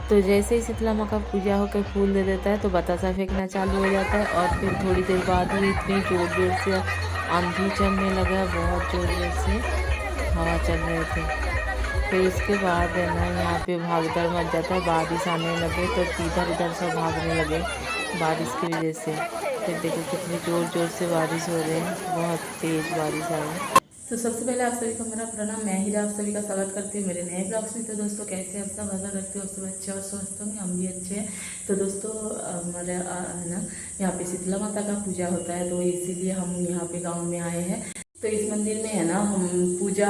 तो जैसे ही शीतला माँ का पूजा होकर फूल दे देता है तो बतासा फेंकना चालू हो जाता है। और फिर थोड़ी देर बाद ही इतनी ज़ोर ज़ोर से आंधी चलने लगा, बहुत ज़ोर ज़ोर से हवा चल रहे थे। फिर उसके बाद है ना यहाँ पे भागदड़ मच जाता है, बारिश आने लगे तो इधर उधर सब भागने लगे बारिश की वजह से। फिर देखो कितनी ज़ोर ज़ोर से बारिश हो रही है, बहुत तेज़ बारिश आई। तो सबसे पहले आप सभी को मेरा प्रणाम। मैं हीरा आप सभी का स्वागत करती हूँ मेरे नए ब्लॉग्स में। तो दोस्तों कैसे आप सब, आशा करती हो सब अच्छे और स्वस्थ होंगे, हम भी अच्छे हैं। तो दोस्तों हमारे है ना यहाँ पे शीतला माता का पूजा होता है, तो इसीलिए हम यहाँ पे गाँव में आए हैं। तो इस मंदिर में है ना हम पूजा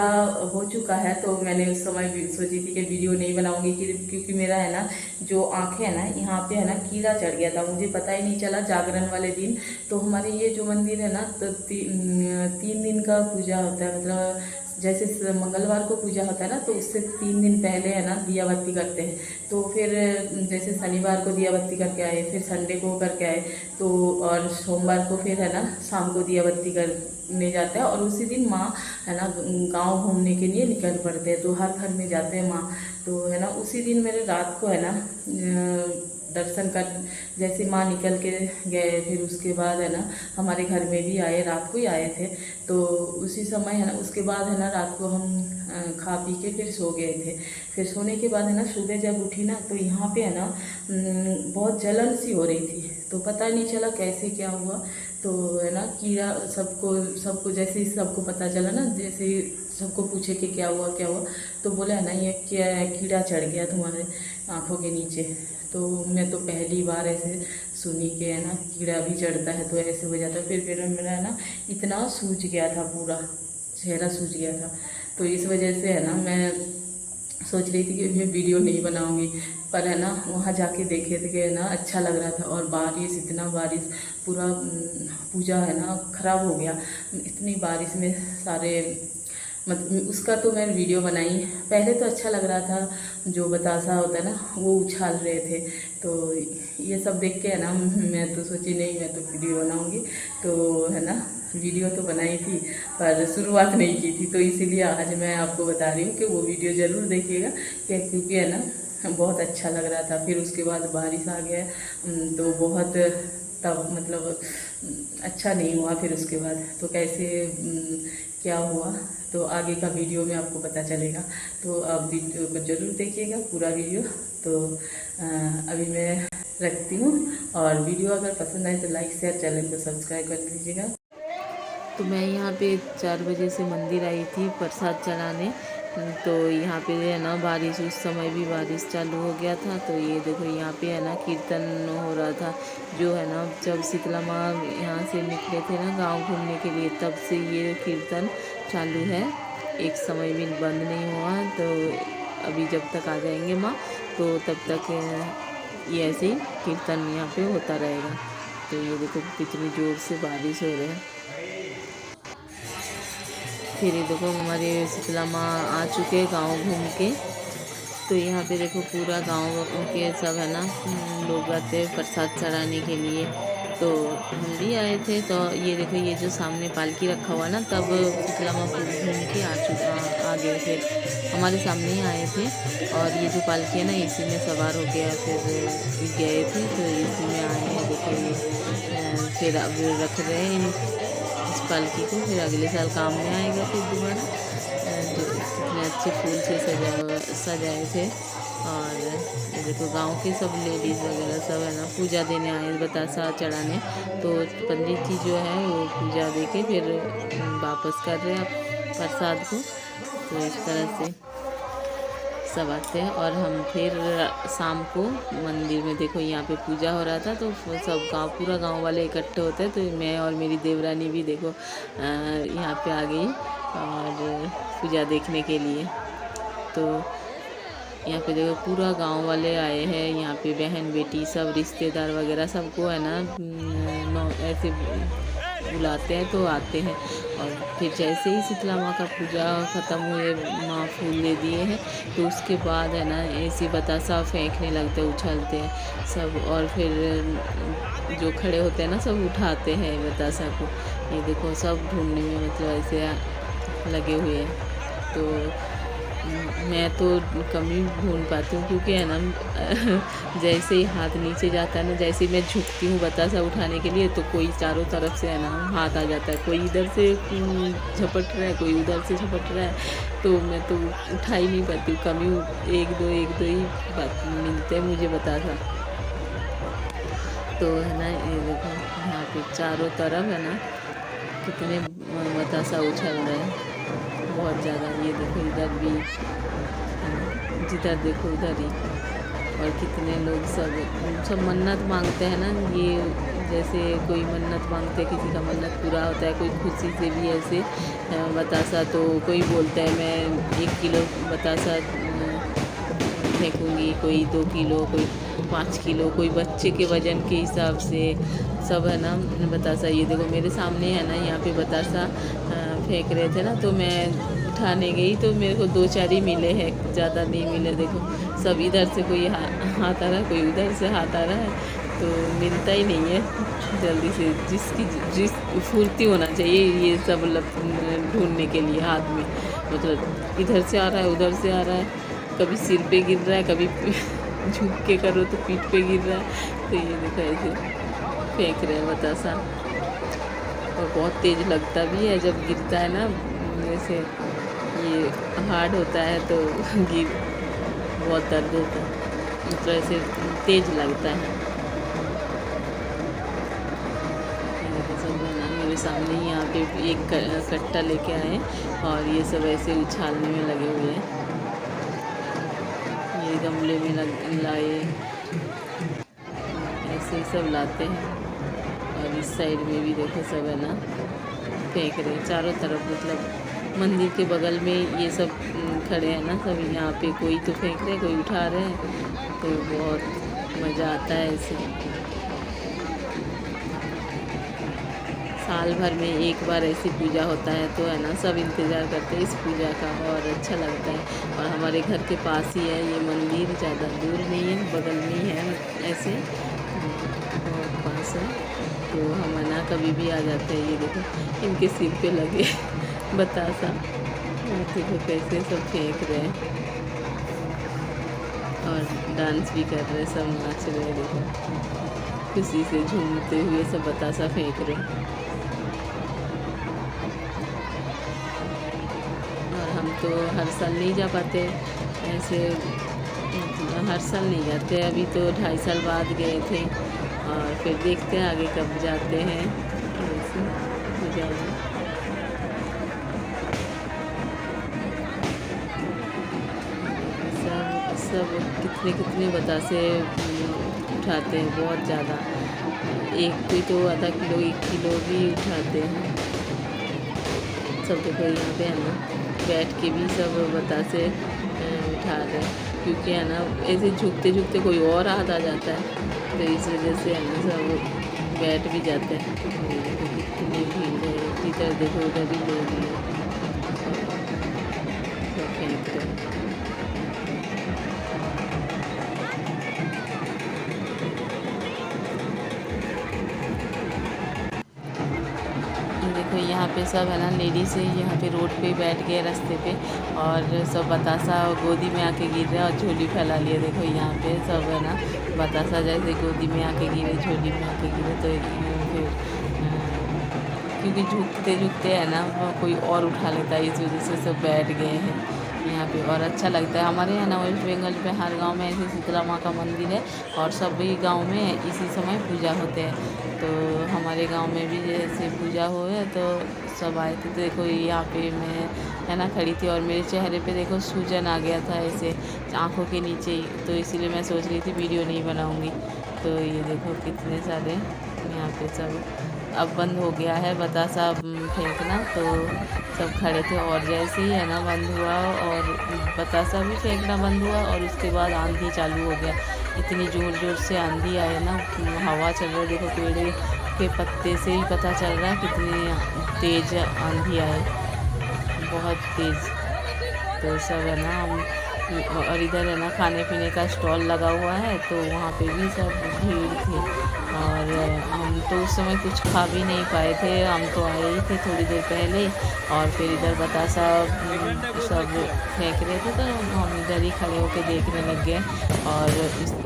हो चुका है, तो मैंने उस समय सोची थी कि वीडियो नहीं बनाऊंगी क्योंकि मेरा है ना जो आँखें है ना यहाँ पे है ना कीड़ा चढ़ गया था, मुझे पता ही नहीं चला जागरण वाले दिन। तो हमारे ये जो मंदिर है ना तो 3 दिन का पूजा होता है, मतलब जैसे मंगलवार को पूजा होता है ना तो उससे 3 दिन पहले है ना दिया बत्ती करते हैं। तो फिर जैसे शनिवार को दिया बत्ती करके आए, फिर संडे को करके आए, तो और सोमवार को फिर है ना शाम को दिया बत्ती करने जाते हैं। और उसी दिन माँ है ना गांव घूमने के लिए निकल पड़ते हैं, तो हर घर में जाते हैं माँ। तो है ना उसी दिन मेरे रात को है ना दर्शन कर, जैसे माँ निकल के गए, फिर उसके बाद है ना हमारे घर में भी आए, रात को ही आए थे। तो उसी समय है ना उसके बाद है ना रात को हम खा पी के फिर सो गए थे। फिर सोने के बाद है ना सुबह जब उठी ना तो यहाँ पे है ना बहुत जलन सी हो रही थी, तो पता नहीं चला कैसे क्या हुआ। तो है ना कीड़ा सबको सबको जैसे ही सबको पता चला ना, जैसे ही सबको पूछे कि क्या हुआ क्या हुआ, तो बोला है ना ये क्या कीड़ा चढ़ गया तुम्हारे आँखों के नीचे। तो मैं तो पहली बार ऐसे सुनी कि है ना कीड़ा भी चढ़ता है तो ऐसे हो जाता है। फिर मेरा है ना इतना सूज गया था, पूरा चेहरा सूज गया था। तो इस वजह से है ना मैं सोच रही थी कि मैं वीडियो नहीं बनाऊंगी, पर है ना वहाँ जाके देखे थे कि ना अच्छा लग रहा था। और बारिश, इतना बारिश, पूरा पूजा है ना ख़राब हो गया इतनी बारिश में सारे। मतलब उसका तो मैं वीडियो बनाई, पहले तो अच्छा लग रहा था, जो बतासा होता है ना वो उछाल रहे थे। तो ये सब देख के है ना मैं तो सोची नहीं मैं तो वीडियो बनाऊंगी। तो है ना वीडियो तो बनाई थी पर शुरुआत नहीं की थी, तो इसीलिए आज मैं आपको बता रही हूँ कि वो वीडियो ज़रूर देखिएगा, क्योंकि है ना बहुत अच्छा लग रहा था। फिर उसके बाद बारिश आ गया तो बहुत तब मतलब अच्छा नहीं हुआ। फिर उसके बाद तो कैसे क्या हुआ तो आगे का वीडियो में आपको पता चलेगा। तो आप वीडियो को ज़रूर देखिएगा पूरा वीडियो। तो अभी मैं रखती हूँ, और वीडियो अगर पसंद आए तो लाइक शेयर, चैनल को सब्सक्राइब कर दीजिएगा। तो मैं यहाँ पे 4 बजे से मंदिर आई थी प्रसाद चढ़ाने। तो यहाँ पे है ना बारिश, उस समय भी बारिश चालू हो गया था। तो ये देखो यहाँ पे है ना कीर्तन हो रहा था, जो है ना जब शीतला माँ यहाँ से निकले थे ना गांव घूमने के लिए, तब से ये कीर्तन चालू है, एक समय भी बंद नहीं हुआ। तो अभी जब तक आ जाएंगे माँ तो तब तक ये ऐसे ही कीर्तन यहाँ पे होता रहेगा। तो ये देखो कितनी ज़ोर से बारिश हो रही है। फिर ये देखो हमारे शीतला माँ आ चुके गांव घूम के। तो यहाँ पे देखो पूरा गांव के सब है ना लोग आते हैं प्रसाद चढ़ाने के लिए। तो हम भी आए थे। तो ये देखो ये जो सामने पालकी रखा हुआ ना, तब शीतला माँ घूम के आ गए थे, हमारे सामने ही आए थे। और ये जो पालकी है ना इसी में सवार हो गया, फिर गए थे तो इसी में आए हैं। देखो ये फिर अब रख रहे हैं इस पालकी को, फिर अगले साल काम में आएगा फिर दोबारा। जो इतने अच्छे फूल से सजाए थे। और ये देखो गांव के सब लेडीज़ वगैरह सब है ना पूजा देने आए, बतासा चढ़ाने। तो पंडित जी जो है वो पूजा दे के फिर वापस कर रहे हैं प्रसाद को। तो इस तरह से सब आते हैं। और हम फिर शाम को मंदिर में देखो यहाँ पे पूजा हो रहा था, तो सब गांव, पूरा गांव वाले इकट्ठे होते हैं। तो मैं और मेरी देवरानी भी देखो यहाँ पे आ गई और पूजा देखने के लिए। तो यहाँ पे देखो पूरा गांव वाले आए हैं, यहाँ पे बहन बेटी सब रिश्तेदार वगैरह सबको है ना ऐसे बुलाते हैं तो आते हैं। और फिर जैसे ही शीतला माँ का पूजा ख़त्म हुए, माँ फूल दे दिए हैं, तो उसके बाद है ना ऐसे बतासा फेंकने लगते हैं, उछलते हैं सब। और फिर जो खड़े होते हैं ना सब उठाते हैं बतासा को। ये देखो सब ढूंढने में मतलब ऐसे लगे हुए हैं। तो मैं तो कम ही ढूंढ पाती हूँ, क्योंकि है ना जैसे ही हाथ नीचे जाता है ना, जैसे ही मैं झुकती हूँ बतासा उठाने के लिए, तो कोई चारों तरफ से है ना हाथ आ जाता है, कोई इधर से झपट रहा है, कोई उधर से झपट रहा है, तो मैं तो उठा ही नहीं पाती हूँ। कम ही एक दो ही बात मिलते हैं मुझे बतासा। तो है ना ये देखो यहाँ पे चारों तरफ है ना कितने बतासा उछल रहे हैं, बहुत ज़्यादा। ये देखो इधर भी, जिधर देखो उधर ही। और कितने लोग सब मन्नत मांगते हैं ना, ये जैसे कोई मन्नत मांगते हैं, किसी का मन्नत पूरा होता है, कोई खुशी से भी ऐसे बतासा, तो कोई बोलता है मैं 1 किलो बतासा फेंकूँगी, कोई 2 किलो, कोई 5 किलो, कोई बच्चे के वज़न के हिसाब से सब है ना बतासा। ये देखो मेरे सामने है ना यहाँ पे बतासा फेंक रहे थे ना, तो मैं उठाने गई तो मेरे को 2-4 ही मिले हैं, ज़्यादा नहीं मिले। देखो सब इधर से कोई हाथ आ रहा है, कोई उधर से हाथ आ रहा है, तो मिलता ही नहीं है जल्दी से। जिस फुर्ती होना चाहिए ये सब ढूंढने के लिए हाथ में, मतलब इधर से आ रहा है, उधर से आ रहा है, कभी सिर पे गिर रहा है, कभी झुक के करो तो पीठ पे गिर रहा है। तो ये देखो ऐसे फेंक रहे हैं बतासा, और बहुत तेज़ लगता भी है जब गिरता है ना, जैसे ये हार्ड होता है तो गिर बहुत दर्द होता है, मतलब ऐसे तेज़ लगता है। सब बना मेरे सामने ही यहाँ पे एक कट्टा लेके आए, और ये सब ऐसे उछालने में लगे हुए हैं। ये गमले में लाए, ऐसे सब लाते हैं। और इस साइड में भी देखो सब है ना फेंक रहे हैं चारों तरफ, मतलब मंदिर के बगल में ये सब खड़े हैं ना सब, यहाँ पे कोई तो फेंक रहे हैं, कोई उठा रहे हैं, तो बहुत मज़ा आता है ऐसे। साल भर में एक बार ऐसी पूजा होता है, तो है ना सब इंतज़ार करते हैं इस पूजा का, और अच्छा लगता है। और हमारे घर के पास ही है ये मंदिर, ज़्यादा दूर नहीं है, बगल में ही है ऐसे, बहुत पास है, तो हम है ना कभी भी आ जाते हैं। ये देखो इनके सिर पे लगे बतासा, देखो कैसे सब फेंक रहे हैं, और डांस भी कर रहे हैं, सब नाच रहे हैं, देखो खुशी से झूमते हुए सब बतासा फेंक रहे हैं। हम तो हर साल नहीं जा पाते ऐसे, हर साल नहीं जाते, अभी तो 2.5 साल बाद गए थे, और फिर देखते हैं आगे कब जाते हैं ऐसे पूजा में। सब कितने कितने बतासे उठाते हैं, बहुत ज़्यादा, एक कोई तो आधा किलो 1 किलो भी उठाते हैं सब। देखो यहाँ पे है ना बैठ के भी सब बतासे उठा रहे हैं, क्योंकि है ना ऐसे झुकते झुकते कोई और हाथ आ जाता है, तो इस वजह से है ना सब बैठ भी जाते हैं। कितनी भीड़ है, इधर देखो उधर भी लोग हैं, सब फेंक रहे हैं। देखो यहाँ पे सब है ना लेडीज़ है, यहाँ पे रोड पे बैठ गए रास्ते पे, और सब बतासा गोदी में आके गिर रहे हैं, और झोली फैला लिए। देखो यहाँ पे सब है ना बतासा जैसे गोदी में आके गिरे, झोली में आके गिरे, तो फिर क्योंकि झुकते झुकते है ना कोई और उठा लेता है, इस वजह से सब बैठ गए हैं यहाँ पे, और अच्छा लगता है। हमारे यहाँ ना वेस्ट बंगाल में हर गांव में ऐसे शीतला माँ का मंदिर है, और सभी गांव में इसी समय पूजा होते हैं, तो हमारे गांव में भी जैसे पूजा हुए तो सब आए थे। तो देखो यहाँ पे मैं है ना खड़ी थी, और मेरे चेहरे पे देखो सूजन आ गया था ऐसे आँखों के नीचे ही, तो इसीलिए मैं सोच रही थी वीडियो नहीं बनाऊँगी। तो ये देखो कितने सारे यहाँ पे सब, अब बंद हो गया है बतासा फेंकना, तो सब खड़े थे, और जैसे ही है ना बंद हुआ, और बतासा भी फेंकना बंद हुआ, और उसके बाद आंधी चालू हो गया। इतनी ज़ोर ज़ोर से आंधी आए ना, हवा चल रही है, देखो पेड़ के पत्ते से ही पता चल रहा है कितनी तेज़ आंधी आए, बहुत तेज़। तो सब है ना हम और इधर है ना खाने पीने का स्टॉल लगा हुआ है, तो वहाँ पे भी सब भीड़ थी। और हम तो उस समय कुछ खा भी नहीं पाए थे, हम तो आए ही थे थोड़ी देर पहले। और फिर इधर बतासा सब फेंक रहे थे, तो हम इधर ही खड़े होकर देखने लग गए। और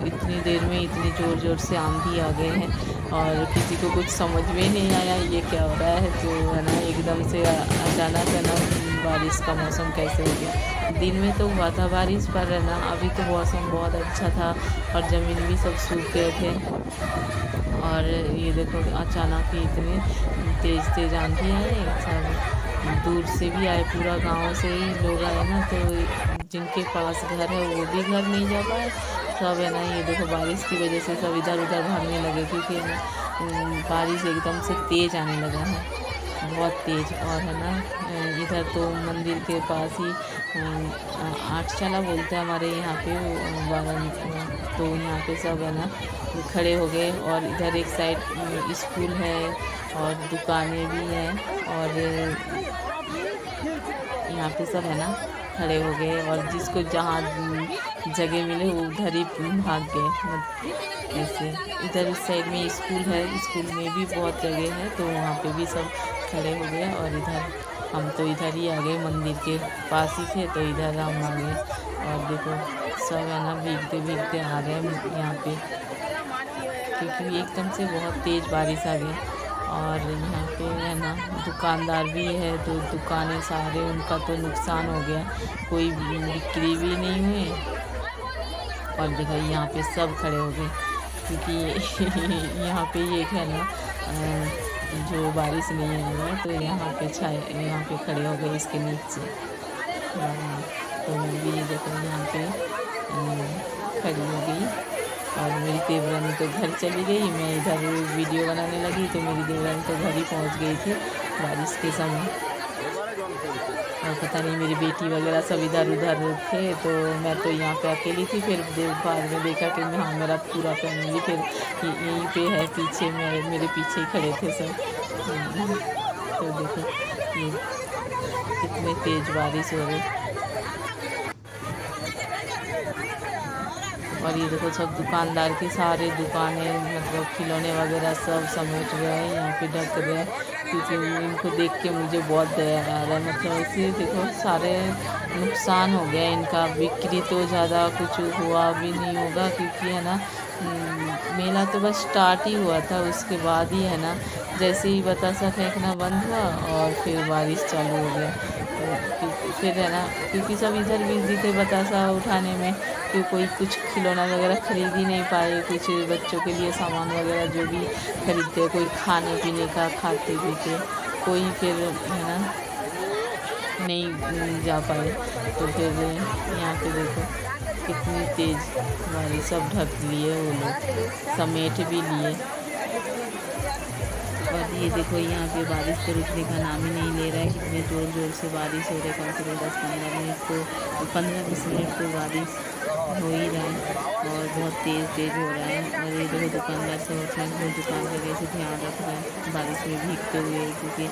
इतनी देर में इतनी ज़ोर ज़ोर से आंधी आ गए हैं और किसी को कुछ समझ में नहीं आया ये क्या हो रहा है। तो है ना एकदम से अचानक है ना बारिश का मौसम कैसे हो गया। दिन में तो हुआ था बारिश, पर है ना अभी तो मौसम बहुत अच्छा था और ज़मीन भी सब सूख गए थे। और ये देखो अचानक ही इतनी तेज़ तेज़ आंधी आई, सब दूर से भी आए, पूरा गांव से ही लोग आए ना, तो जिनके पास घर है वो भी घर नहीं जा पाए। सब है ना ये देखो बारिश की वजह से सब इधर उधर भागने लगे, क्योंकि है ना बारिश एकदम से तेज़ आने लगा है, बहुत तेज़। और है ना इधर तो मंदिर के पास ही आठचाला बोलते हैं हमारे यहाँ पे, तो यहाँ पे सब है ना खड़े हो गए। और इधर एक साइड स्कूल है और दुकानें भी हैं, और यहाँ पे सब है ना खड़े हो गए, और जिसको जहाँ जगह मिले वो उधर ही भाग गए। ऐसे इधर इस साइड में स्कूल है, स्कूल में भी बहुत जगह है, तो वहाँ पे भी सब खड़े हो गए। और इधर हम तो इधर ही आ गए, मंदिर के पास ही थे, तो इधर हम आ गए। और देखो सब है ना भीगते भीगते आ गए यहाँ पे, क्योंकि एकदम से बहुत तेज़ बारिश आ गई। और यहाँ पे है ना दुकानदार भी है, तो दुकानें सारे उनका तो नुकसान हो गया, कोई बिक्री भी नहीं हुई। और देखो यहाँ पे सब खड़े हो गए, क्योंकि यहाँ पे ये है ना जो बारिश नहीं आ रहा, तो यहाँ पे यहाँ पे खड़े हो गए इसके नीचे। तो मैं भी ये देखो यहाँ पे खड़ी हो गई, और मेरी देवरानी तो घर चली गई, मैं इधर वीडियो बनाने लगी, तो मेरी देवरानी तो घर ही पहुँच गई थी बारिश के समय। और पता नहीं मेरी बेटी वगैरह सब इधर उधर थे, तो मैं तो यहाँ पे अकेली थी। फिर बाद में देखा कि हाँ मेरा पूरा फैमिली फिर यहीं पे है, पीछे मेरे पीछे ही खड़े थे सब। तो देखो ये कितनी तेज़ बारिश हो रही। और ये देखो सब दुकानदार की सारे दुकानें मतलब खिलौने वगैरह सब समेट रहे हैं, यहाँ पे ढक रहे हैं, क्योंकि इनको देख के मुझे बहुत दया आ रहा है। मतलब ऐसे देखो सारे नुकसान हो गया इनका, बिक्री तो ज़्यादा कुछ हुआ भी नहीं होगा, क्योंकि है ना मेला तो बस स्टार्ट ही हुआ था, उसके बाद ही है ना जैसे ही बतासा फेंकना बंद हुआ और फिर बारिश चालू हो गया। तो फिर है ना क्योंकि सब इधर बिजी थे बतासा उठाने में, कि कोई कुछ खिलौना वगैरह खरीद ही नहीं पाए, कुछ बच्चों के लिए सामान वगैरह जो भी खरीदते, कोई खाने पीने का खाते पीते, कोई फिर है ना नहीं जा पाए। तो फिर यहाँ पे देखो कितनी तेज़ बारिश, सब ढक लिए वो लोग, समेट भी लिए। और ये देखो यहाँ पे बारिश तो रुकने का नाम ही नहीं ले रहा है, कितने ज़ोर ज़ोर से बारिश हो रही है, कम से कम 10-15 मिनट तो 15-20 मिनट तो बारिश हो ही रहा है, और बहुत तेज़ हो रहा है। और ये देखो दुकानदार सब अपने दुकान का कैसे ध्यान रख रहा है बारिश में भीगते हुए, क्योंकि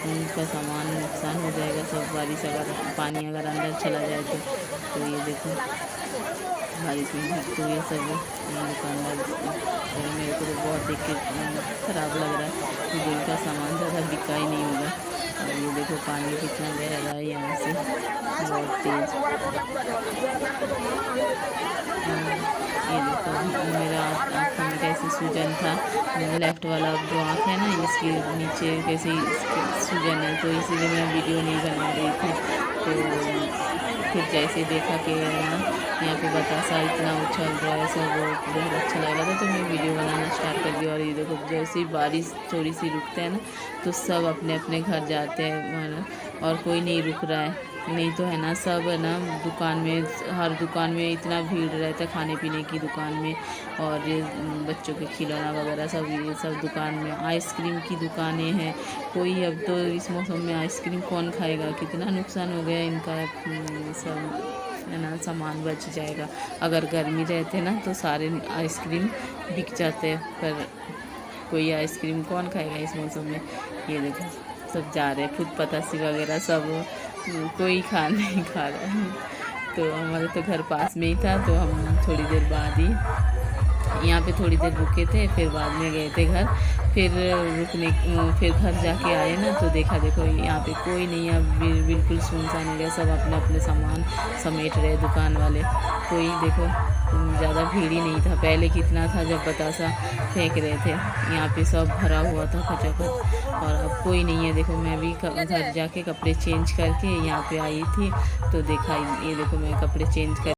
उनका सामान नुकसान हो जाएगा सब, बारिश अगर पानी अगर अंदर चला जाए तो ये देखो बारिश में भीगते हुए सब दुकानदार। मेरे को तो बहुत देख के ख़राब लग रहा है कि इनका सामान ज़्यादा बिका ही नहीं होगा। और ये देखो पानी कितना बह रहा है यहाँ से बहुत तेज़। ये देखो मेरा आँखों में कैसे सूजन था, मेरा लेफ़्ट वाला जो आँख है ना इसके नीचे कैसे सूजन है, तो इसीलिए मैं वीडियो नहीं बना रही थी। तो फिर जैसे देखा कि यहाँ पे बतासा इतना उछल रहा है, सब बहुत अच्छा लग रहा था, तो मैं वीडियो बनाना स्टार्ट कर दिया। और ये देखो जैसे ही बारिश थोड़ी सी रुकते हैं ना, तो सब अपने अपने घर जाते हैं, और कोई नहीं रुक रहा है, नहीं तो है ना सब है ना दुकान में, हर दुकान में इतना भीड़ रहता है, खाने पीने की दुकान में, और ये बच्चों के खिलौना वगैरह सब, ये सब दुकान में, आइसक्रीम की दुकानें हैं। कोई अब तो इस मौसम में आइसक्रीम कौन खाएगा, कितना नुकसान हो गया इनका, सब है ना सामान बच जाएगा। अगर गर्मी रहते ना तो सारे आइसक्रीम बिक जाते, पर कोई आइसक्रीम कौन खाएगा इस मौसम में। ये देखो सब जा रहे हैं, खुद पतासी वगैरह सब कोई नहीं खा रहा है, तो हमारे तो घर पास में ही था, तो हम थोड़ी देर बाद ही यहाँ पे थोड़ी देर रुके थे, फिर बाद में गए थे घर। फिर फिर घर जाके आए ना, तो देखा देखो यहाँ पे कोई नहीं है, बिल्कुल सुनसान हो गया, सब अपने अपने सामान समेट रहे दुकान वाले। कोई देखो ज़्यादा भीड़ ही नहीं था, पहले कितना था जब बतासा फेंक रहे थे, यहाँ पे सब भरा हुआ था खचाखच, और अब कोई नहीं है। देखो मैं भी घर जाके कपड़े चेंज करके यहाँ पे आई थी, तो देखा ये देखो मैं कपड़े चेंज कर